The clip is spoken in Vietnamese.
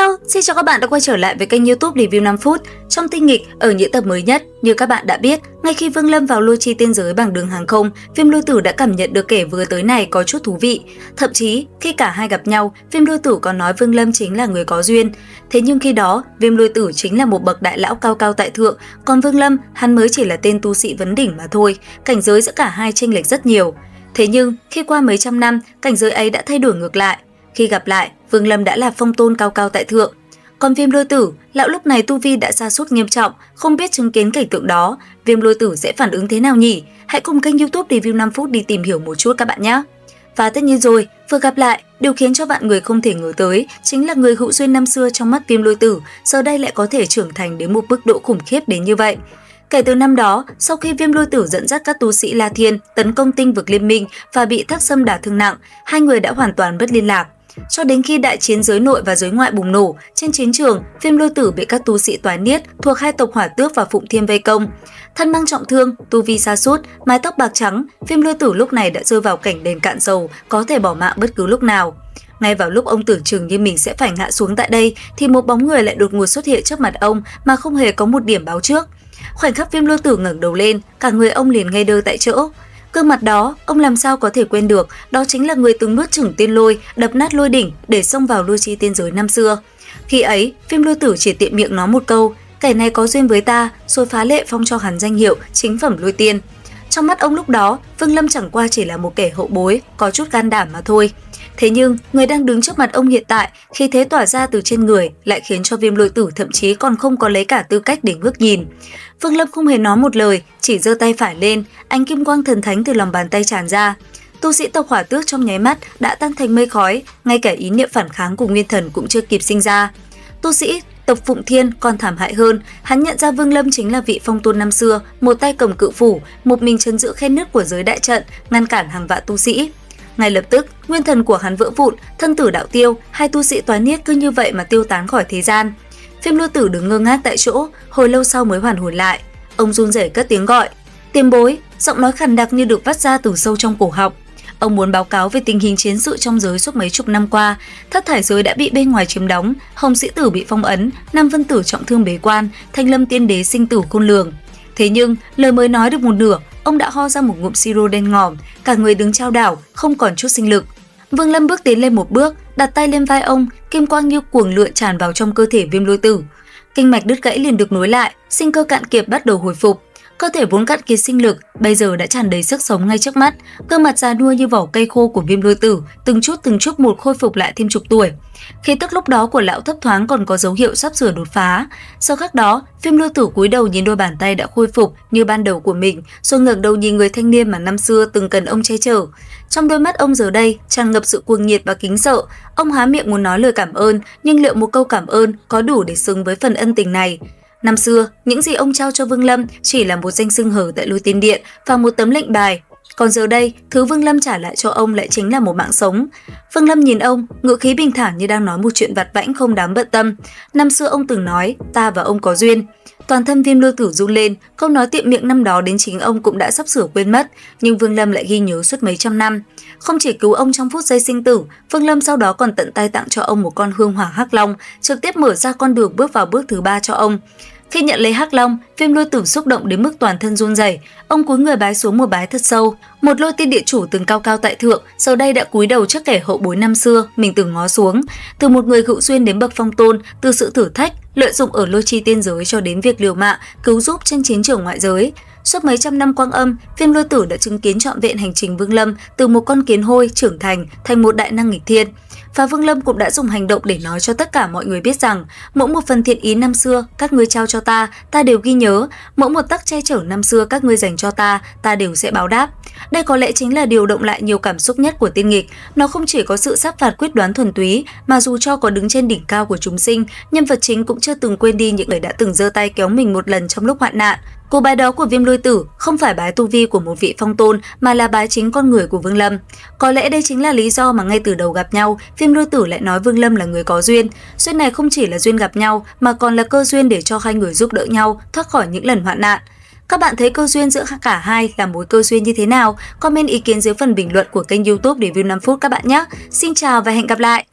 Hello, xin chào các bạn đã quay trở lại với kênh YouTube Review 5 phút. Trong tinh nghịch, ở những tập mới nhất, như các bạn đã biết, ngay khi Vương Lâm vào lôi chi tiên giới bằng đường hàng không, Viêm Lôi Tử đã cảm nhận được kẻ vừa tới này có chút thú vị. Thậm chí, khi cả hai gặp nhau, Viêm Lôi Tử còn nói Vương Lâm chính là người có duyên. Thế nhưng khi đó, Viêm Lôi Tử chính là một bậc đại lão cao cao tại thượng, còn Vương Lâm, hắn mới chỉ là tên tu sĩ vấn đỉnh mà thôi, cảnh giới giữa cả hai chênh lệch rất nhiều. Thế nhưng, khi qua mấy trăm năm, cảnh giới ấy đã thay đổi ngược lại. Khi gặp lại, Vương Lâm đã là phong tôn cao cao tại thượng. Còn Viêm Lôi Tử, lão lúc này tu vi đã sa sút nghiêm trọng, không biết chứng kiến cảnh tượng đó, Viêm Lôi Tử sẽ phản ứng thế nào nhỉ? Hãy cùng kênh YouTube Review 5 phút đi tìm hiểu một chút các bạn nhé. Và tất nhiên rồi, vừa gặp lại, điều khiến cho bạn người không thể ngờ tới chính là người hữu duyên năm xưa trong mắt Viêm Lôi Tử, giờ đây lại có thể trưởng thành đến một mức độ khủng khiếp đến như vậy. Kể từ năm đó, sau khi Viêm Lôi Tử dẫn dắt các tu sĩ La Thiên tấn công Tinh vực Liên minh và bị Thác Sâm đả thương nặng, hai người đã hoàn toàn mất liên lạc. Cho đến khi đại chiến giới nội và giới ngoại bùng nổ, trên chiến trường, Viêm Lôi Tử bị các tu sĩ Toán Niết thuộc hai tộc Hỏa Tước và Phụng Thiên vây công. Thân mang trọng thương, tu vi sa sút, mái tóc bạc trắng, Viêm Lôi Tử lúc này đã rơi vào cảnh đèn cạn dầu, có thể bỏ mạng bất cứ lúc nào. Ngay vào lúc ông tưởng chừng như mình sẽ phải ngã xuống tại đây, thì một bóng người lại đột ngột xuất hiện trước mặt ông mà không hề có một điểm báo trước. Khoảnh khắc Viêm Lôi Tử ngẩng đầu lên, cả người ông liền ngây đơ tại chỗ. Gương mặt đó, ông làm sao có thể quên được, đó chính là người từng nuốt chửng tiên lôi, đập nát lôi đỉnh để xông vào lôi chi tiên giới năm xưa. Khi ấy, Viêm Lôi Tử chỉ tiện miệng nói một câu, kẻ này có duyên với ta, rồi phá lệ phong cho hắn danh hiệu chính phẩm lôi tiên. Trong mắt ông lúc đó, Vương Lâm chẳng qua chỉ là một kẻ hậu bối, có chút gan đảm mà thôi. Thế nhưng, người đang đứng trước mặt ông hiện tại, khí thế tỏa ra từ trên người lại khiến cho Viêm Lôi Tử thậm chí còn không có lấy cả tư cách để ngước nhìn. Vương Lâm không hề nói một lời, chỉ giơ tay phải lên, ánh kim quang thần thánh từ lòng bàn tay tràn ra. Tu sĩ tộc Hỏa Tước trong nháy mắt đã tan thành mây khói, ngay cả ý niệm phản kháng của Nguyên Thần cũng chưa kịp sinh ra. Tu sĩ tộc Phụng Thiên còn thảm hại hơn, hắn nhận ra Vương Lâm chính là vị phong tôn năm xưa, một tay cầm cự phủ, một mình trấn giữ khe nứt của giới đại trận, ngăn cản hàng vạn tu sĩ. Ngay lập tức, nguyên thần của hắn vỡ vụn, thân tử đạo tiêu, hai tu sĩ Toán Niết cứ như vậy mà tiêu tán khỏi thế gian. Viêm Lôi Tử đứng ngơ ngác tại chỗ, hồi lâu sau mới hoàn hồn lại. Ông run rẩy cất tiếng gọi, "Tiền bối", giọng nói khàn đặc như được vắt ra từ sâu trong cổ họng. Ông muốn báo cáo về tình hình chiến sự trong giới suốt mấy chục năm qua. Thất thải giới đã bị bên ngoài chiếm đóng, Hồng Sĩ Tử bị phong ấn, Nam Vân Tử trọng thương bế quan, Thanh Lâm Tiên Đế sinh tử khôn lường. Thế nhưng, lời mới nói được một nửa, ông đã ho ra một ngụm siro đen ngòm, cả người đứng chao đảo, không còn chút sinh lực. Vương Lâm bước tiến lên một bước, đặt tay lên vai ông, kim quang như cuồng lượn tràn vào trong cơ thể Viêm Lôi Tử. Kinh mạch đứt gãy liền được nối lại, sinh cơ cạn kiệt bắt đầu hồi phục. Cơ thể vốn cạn kiệt sinh lực, bây giờ đã tràn đầy sức sống ngay trước mắt. Gương mặt già nua như vỏ cây khô của Viêm Lôi Tử, từng chút một khôi phục lại thêm chục tuổi. Khí tức lúc đó của lão thấp thoáng còn có dấu hiệu sắp sửa đột phá. Sau khắc đó, Viêm Lôi Tử cúi đầu nhìn đôi bàn tay đã khôi phục như ban đầu của mình, rồi ngẩng đầu nhìn người thanh niên mà năm xưa từng cần ông che chở. Trong đôi mắt ông giờ đây tràn ngập sự cuồng nhiệt và kính sợ. Ông há miệng muốn nói lời cảm ơn, nhưng liệu một câu cảm ơn có đủ để xứng với phần ân tình này? Năm xưa, những gì ông trao cho Vương Lâm chỉ là một danh xưng hở tại Lôi Tiên Điện và một tấm lệnh bài. Còn giờ đây, thứ Vương Lâm trả lại cho ông lại chính là một mạng sống. Vương Lâm nhìn ông, ngữ khí bình thản như đang nói một chuyện vặt vãnh không đáng bận tâm. Năm xưa ông từng nói, ta và ông có duyên. Toàn thân Viêm Lôi Tử run lên, câu nói tiện miệng năm đó đến chính ông cũng đã sắp sửa quên mất, nhưng Vương Lâm lại ghi nhớ suốt mấy trăm năm. Không chỉ cứu ông trong phút giây sinh tử, Vương Lâm sau đó còn tận tay tặng cho ông một con hương hỏa hắc long, trực tiếp mở ra con đường bước vào bước thứ 3 cho ông. Khi nhận lấy hắc long, Viêm Lôi Tử xúc động đến mức toàn thân run rẩy. Ông cúi người bái xuống một bái thật sâu. Một lôi tiên địa chủ từng cao cao tại thượng, giờ đây đã cúi đầu trước kẻ hậu bối năm xưa mình từng ngó xuống. Từ một người hữu duyên đến bậc phong tôn, từ sự thử thách, lợi dụng ở lôi chi tiên giới cho đến việc liều mạng cứu giúp trên chiến trường ngoại giới. Suốt mấy trăm năm quang âm, Viêm Lôi Tử đã chứng kiến trọn vẹn hành trình Vương Lâm từ một con kiến hôi trưởng thành một đại năng nghịch thiên. Và Vương Lâm cũng đã dùng hành động để nói cho tất cả mọi người biết rằng mỗi một phần thiện ý năm xưa các ngươi trao cho ta, ta đều ghi nhớ, mỗi một tắc che chở năm xưa các ngươi dành cho ta, ta đều sẽ báo đáp. Đây có lẽ chính là điều động lại nhiều cảm xúc nhất của tiên nghịch. Nó không chỉ có sự sát phạt quyết đoán thuần túy, mà dù cho có đứng trên đỉnh cao của chúng sinh, nhân vật chính cũng chưa từng quên đi những người đã từng giơ tay kéo mình một lần trong lúc hoạn nạn. Cú bái đó của Viêm Lôi Tử không phải bái tu vi của một vị phong tôn mà là bái chính con người của Vương Lâm. Có lẽ đây chính là lý do mà ngay từ đầu gặp nhau, Viêm Lôi Tử lại nói Vương Lâm là người có duyên. Duyên này không chỉ là duyên gặp nhau mà còn là cơ duyên để cho hai người giúp đỡ nhau thoát khỏi những lần hoạn nạn. Các bạn thấy cơ duyên giữa cả hai là mối cơ duyên như thế nào? Comment ý kiến dưới phần bình luận của kênh YouTube Review 5 phút các bạn nhé. Xin chào và hẹn gặp lại!